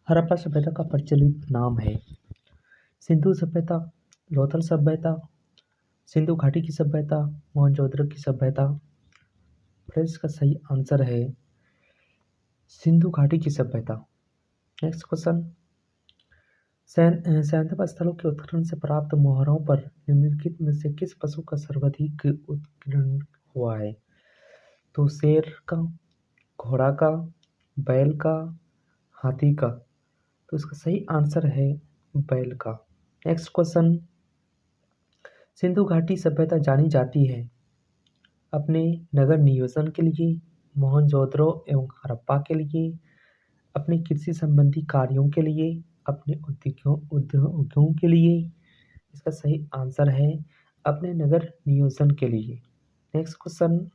हड़प्पा सभ्यता का प्रचलित नाम है सिंधु सभ्यता, लोथल सभ्यता, सिंधु घाटी की सभ्यता, मोहनजोदड़ो की सभ्यता। फ्रेंड्स का सही आंसर है सिंधु घाटी की सभ्यता। नेक्स्ट क्वेश्चन, सैंधव स्थलों के उत्खनन से प्राप्त मोहरों पर निम्नलिखित में से किस पशु का सर्वाधिक उत्खनन हुआ है? तो शेर का, घोड़ा का, बैल का, हाथी का। तो इसका सही आंसर है बैल का। नेक्स्ट क्वेश्चन, सिंधु घाटी सभ्यता जानी जाती है अपने नगर नियोजन के लिए, मोहनजोदड़ो एवं हड़प्पा के लिए, अपने कृषि संबंधी कार्यों के लिए, अपने उद्योगों के लिए। इसका सही आंसर है अपने नगर नियोजन के लिए। नेक्स्ट क्वेश्चन,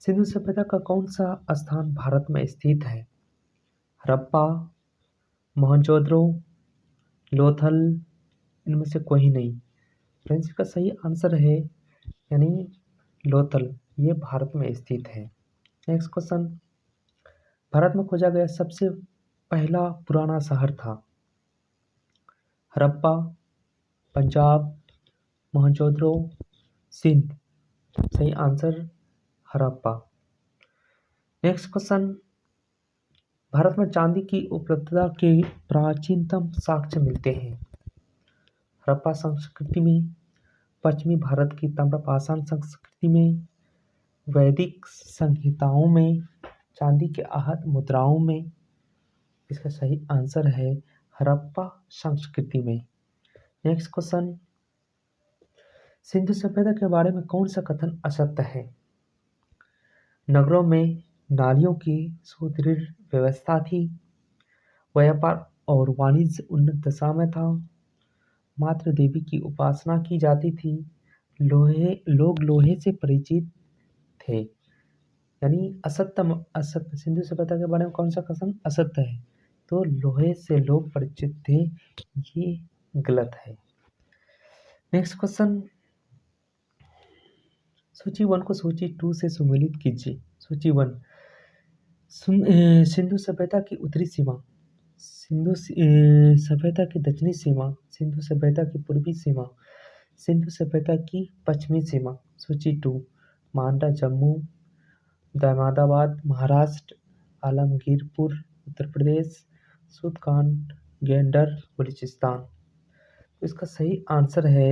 सिंधु सभ्यता का कौन सा स्थान भारत में स्थित है? हड़प्पा, मोहनजोदड़ो, लोथल, इनमें से कोई नहीं। फ्रेंड्स का सही आंसर है यानी लोथल, ये भारत में स्थित है। नेक्स्ट क्वेश्चन, भारत में खोजा गया सबसे पहला पुराना शहर था? हड़प्पा, पंजाब, मोहनजोदड़ो, सिंध। सही answer Harappa. Next question, Bharat में चांदी की उपलब्धता के प्राचीनतम साक्ष्य मिलते हैं? हड़प्पा संस्कृति में, पश्चिमी भारत की ताम्रपाषाण संस्कृति में, वैदिक संहिताओं में, चांदी के आहत मुद्राओं में। इसका सही आंसर है हड़प्पा संस्कृति में। नेक्स्ट क्वेश्चन, सिंधु सभ्यता के बारे में कौन सा कथन असत्य है? नगरों में नालियों की सुदृढ़ व्यवस्था थी, व्यापार और वाणिज्य उन्नत दशा में था, मात्र देवी की उपासना की जाती थी, लोग लोहे से परिचित थे। यानी असत्य सिंधु सभ्यता के बारे में कौन सा कथन असत्य है? तो लोहे से लोग परिचित थे, ये गलत है। नेक्स्ट क्वेश्चन, सूची 1 को सूची 2 से सम्मिलित कीजिए। सूची 1, सिंधु सभ्यता की उत्तरी सीमा, सिंधु सभ्यता की दक्षिणी सीमा, सिंधु सभ्यता की पूर्वी सीमा, सिंधु सभ्यता की पश्चिमी सीमा। सूची 2, मांडा जम्मू, दामादाबाद महाराष्ट्र, आलमगीरपुर उत्तर प्रदेश, सुदकांड गेंडर बलूचिस्तान। तो इसका सही आंसर है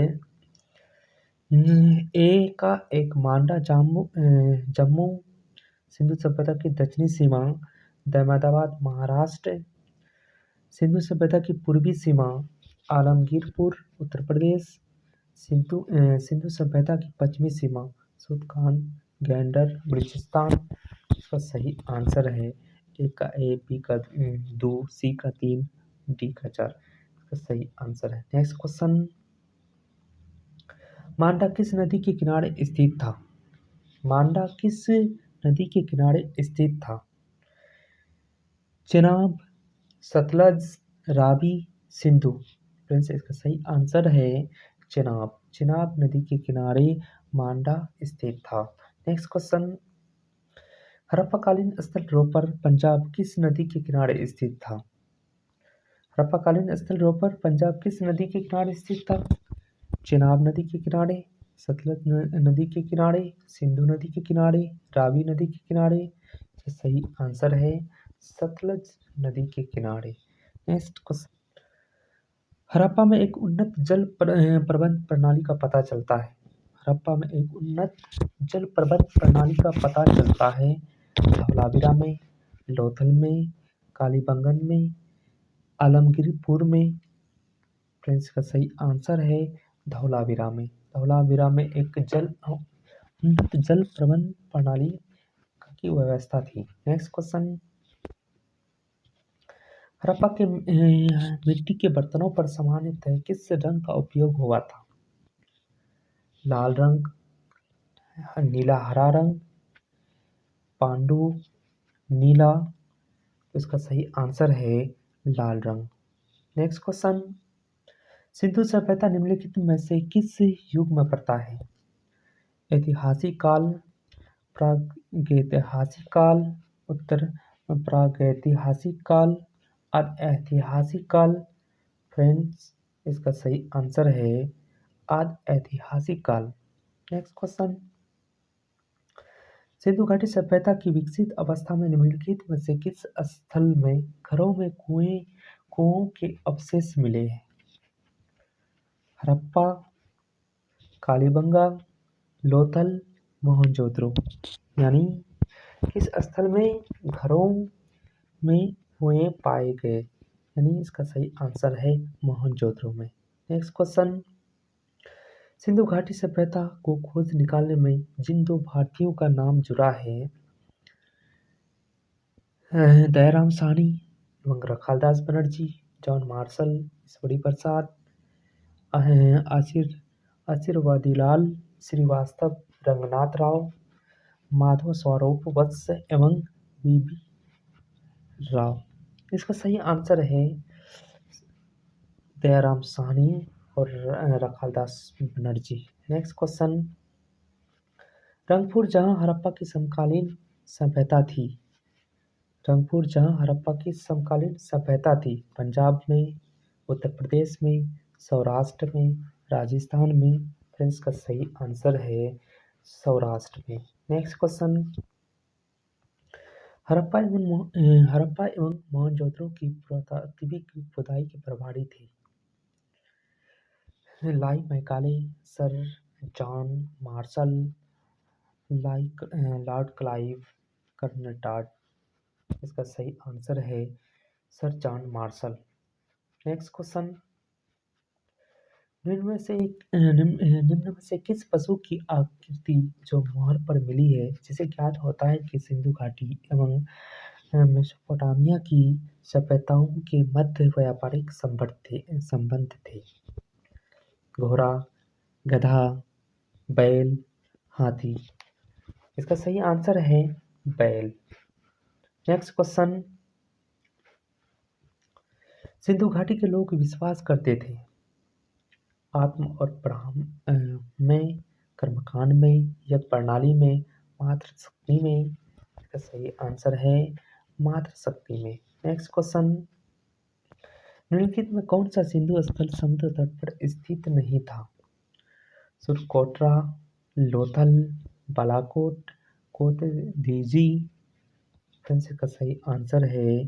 ए का एक, मांडा जम्मू, सिंधु सभ्यता की दक्षिणी सीमा दामादाबाद महाराष्ट्र, सिंधु सभ्यता की पूर्वी सीमा आलमगीरपुर उत्तर प्रदेश, सिंधु सभ्यता की पश्चिमी सीमा सुदकांड गेंडर बलूचिस्तान। इसका सही आंसर है ए का ए, बी का 2, सी का 3, डी का 4। इसका सही आंसर है। नेक्स्ट क्वेश्चन, मांडा किस नदी के किनारे स्थित था? मांडा किस नदी के किनारे स्थित था? चेनाब, सतलज, रावी, सिंधु। फ्रेंड्स इसका सही आंसर है चेनाब। चेनाब नदी के किनारे मांडा स्थित था। नेक्स्ट क्वेश्चन, हड़प्पाकालीन स्थल रोपर पंजाब किस नदी के किनारे स्थित था? हड़प्पाकालीन स्थल रोपर पंजाब किस नदी के किनारे स्थित था? चेनाब नदी के किनारे, सतलज नदी के किनारे, सिंधु नदी के किनारे, रावी नदी के किनारे। सही आंसर है सतलज नदी के किनारे। नेक्स्ट क्वेश्चन, हड़प्पा में एक उन्नत जल प्रबंध प्रणाली का पता चलता है? हड़प्पा में एक उन्नत जल प्रबंध प्रणाली का पता चलता है धवलावीरा में, लोथल में, कालीबंगन में, आलमगीरपुर में। फ्रेंड्स का सही आंसर है धवलावीरा में। धवलावीरा में एक उन्नत जल प्रबंध प्रणाली की व्यवस्था थी। नेक्स्ट क्वेश्चन, हड़प्पा के मिट्टी के बर्तनों पर सामान्यतः किस रंग का उपयोग हुआ था? लाल रंग, नीला हरा रंग, पांडु, नीला। तो इसका सही आंसर है लाल रंग। नेक्स्ट क्वेश्चन, सिंधु सभ्यता निम्नलिखित में से किस युग में पड़ता है? ऐतिहासिक काल, प्रागैतिहासिक काल, उत्तर प्रागैतिहासिक काल, आदि ऐतिहासिक काल। फ्रेंड्स, इसका सही आंसर है आदि ऐतिहासिक काल। नेक्स्ट क्वेश्चन, सिंधु घाटी सभ्यता की विकसित अवस्था में निम्नलिखित में से किस स्थल में घरों में कुओं के अवशेष मिले हैं? हड़प्पा, कालीबंगा, लोथल, मोहनजोदड़ो। यानी किस स्थल में घरों में कुएं पाए गए? यानी इसका सही आंसर है मोहनजोदड़ो में। नेक्स्ट क्वेश्चन, सिंधु घाटी सभ्यता को खोज निकालने में जिन दो भारतीयों का नाम जुड़ा है, दयाराम साहनी एवं रखालदास बनर्जी, जॉन मार्शल, ईश्वरी प्रसाद, आशीर्वादीलाल श्रीवास्तव, रंगनाथ राव, माधव स्वरूप वत्स एवं बीबी राव। इसका सही आंसर है दयाराम साहनी और रखालदास बनर्जी। नेक्स्ट क्वेश्चन, रंगपुर जहां हड़प्पा की समकालीन सभ्यता थी, रंगपुर जहां हड़प्पा की समकालीन सभ्यता थी, पंजाब में, उत्तर प्रदेश में, सौराष्ट्र में, राजस्थान में। फ्रेंड्स, का सही आंसर है सौराष्ट्र में। नेक्स्ट क्वेश्चन, हड़प्पा एवं मोहनजोदड़ो की पुरातात्विक की खुदाई के प्रभारी थे लाई Macaulay, sir John Marshall, Lord Clive, कर्नटाड। इसका सही आंसर है sir John Marshall. Next question, निम्न में से किस पशु की आकृति जो मोहर पर मिली है, जिसे ज्ञात होता है कि सिंधु घाटी एवं मेसोपोटामिया की सभ्यताओं के मध्य व्यापारिक संबंध थे? घोड़ा, गधा, बैल, हाथी। इसका सही आंसर है बैल। नेक्स्ट क्वेश्चन, सिंधु घाटी के लोग विश्वास करते थे आत्म और ब्रह्म में, कर्मकांड में, यज्ञ प्रणाली में, मातृशक्ति में। इसका सही आंसर है मातृशक्ति में। नेक्स्ट क्वेश्चन, निम्नलिखित में कौन सा सिंधु स्थल समुद्र तट पर स्थित नहीं था? सुरकोटरा, लोथल, बालाकोट, कोटदीजी। फ्रेंड्स, का सही आंसर है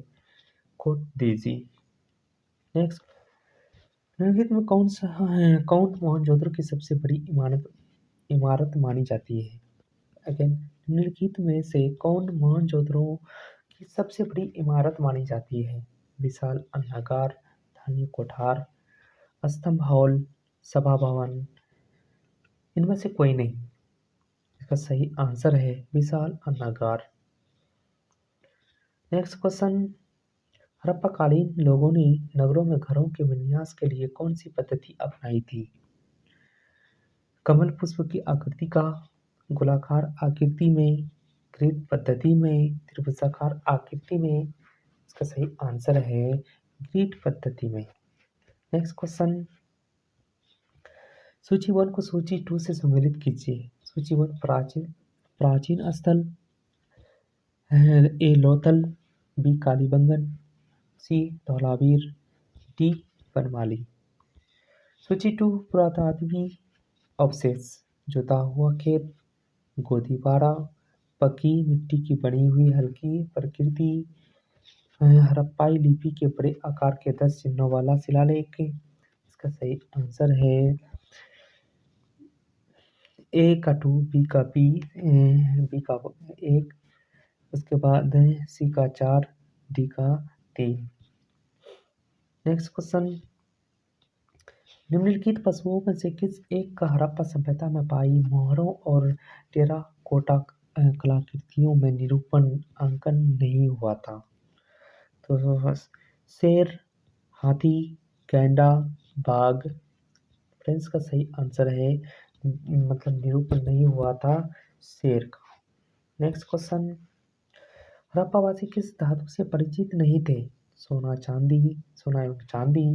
कोटदीजी। नेक्स्ट, निम्नलिखित में कौन मोहनजोदड़ो की सबसे बड़ी इमारत मानी जाती है? अगेन, निम्नलिखित में से कौन मोहनजोदड़ो की सबसे बड़ी इमारत मानी जाती है? विशाल अन्नागार, धान्य कोठार, स्तंभ हॉल, सभा भवन। इनमें से कोई नहीं। इसका सही आंसर है विशाल अन्नागार। नेक्स्ट क्वेश्चन, हड़प्पाकालीन लोगों ने नगरों में घरों के विन्यास के लिए कौन सी पद्धति अपनाई थी? कमल पुष्प की आकृति का, गोलाकार आकृति में, ग्रिड पद्धति में, त्रिभुजाकार आकृति में। इसका सही आंसर है ग्रिड पद्धति में। नेक्स्ट क्वेश्चन, सूची 1 को सूची 2 से सम्मिलित कीजिए। सूची 1, प्राचीन स्थल, ए लोथल, बी कालीबंगन, सी धौलावीर, डी बनमाली। सूची 2, पुरातात्विक अवशेष, जोता हुआ खेत, गोदीबाड़ा, पकी मिट्टी की बनी हुई हल्की प्रकृति, हड़प्पाई लिपि के बड़े आकार के 10 चिन्हों वाला शिलालेख। इसका सही आंसर है ए का 2, बी का बी का 1, उसके बाद सी का 4, डी का 3। नेक्स्ट क्वेश्चन, निम्नलिखित पशुओं में से किस एक का हड़प्पा सभ्यता में पाई मोहरों और टेराकोटा कलाकृतियों में निरूपण अंकन नहीं हुआ था? तो शेर, हाथी, गैंडा, बाघ। फ्रेंड्स, का सही आंसर है मतलब निरूपण नहीं हुआ था शेर का। नेक्स्ट क्वेश्चन, हड़प्पावासी किस धातु से परिचित नहीं थे? सोना एवं चांदी,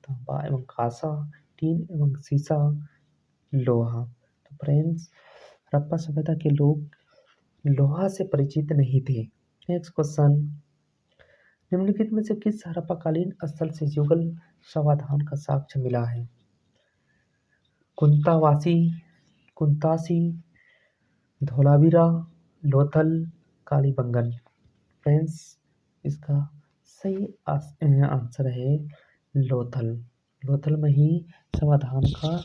तांबा एवं कांसा, टीन एवं सीसा, लोहा। तो फ्रेंड्स, हड़प्पा सभ्यता के लोग लोहा से परिचित नहीं थे। नेक्स्ट क्वेश्चन, निम्नलिखित में से किस हड़प्पाकालीन स्थल से युगल समाधान का साक्ष्य मिला है? कुंतावासी, कुंतासी, धोलावीरा, लोथल, कालीबंगन। फ्रेंड्स, इसका सही आंसर है लोथल। लोथल में ही समाधान का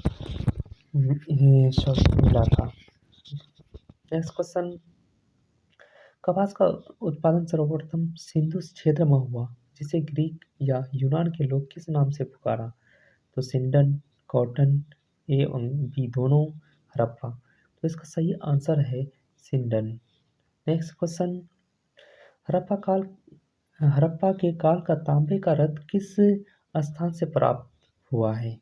शब्द मिला था। नेक्स्ट क्वेश्चन, कपास का उत्पादन सर्वप्रथम सिंधु क्षेत्र में हुआ, जिसे ग्रीक या यूनान के लोग किस नाम से पुकारा? तो सिंडन, कॉटन, ए और बी दोनों, हड़प्पा। तो इसका सही आंसर है सिंडन। नेक्स्ट क्वेश्चन, हड़प्पा के काल का तांबे का रथ किस स्थान से प्राप्त हुआ है?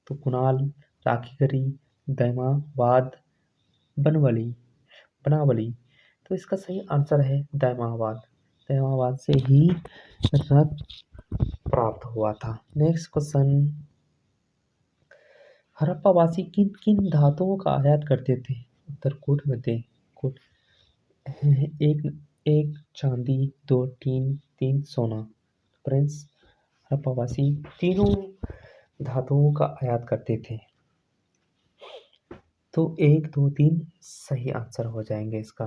तो कुणाल, राखीगढ़ी, दैमाबाद, बनावली। तो इसका सही आंसर है दैमाबाद। दैमाबाद से ही रथ प्राप्त हुआ था। नेक्स्ट क्वेश्चन, हड़प्पावासी किन किन धातुओं का आयात करते थे? उत्तर कोट में दे। कोट एक चांदी, 2 टीन, 3 सोना। फ्रेंड्स, हड़प्पावासी तीनों धातुओं का आयात करते थे। तो 1, 2, 3 सही आंसर हो जाएंगे इसका।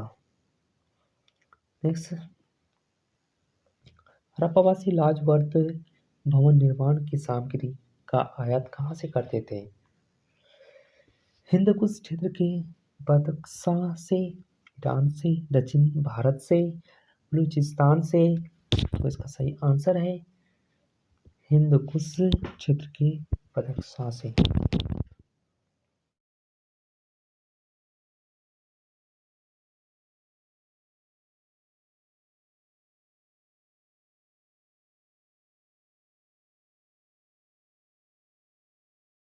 नेक्स्ट, हड़प्पावासी लाजवर्त भवन निर्माण की सामग्री का आयात कहाँ से करते थे? हिंदकुश क्षेत्र के बदख्शां से, ईरान से, दक्षिण भारत से, बलूचिस्तान से। तो इसका सही आंसर है हिंदकुश क्षेत्र के बदख्शां से।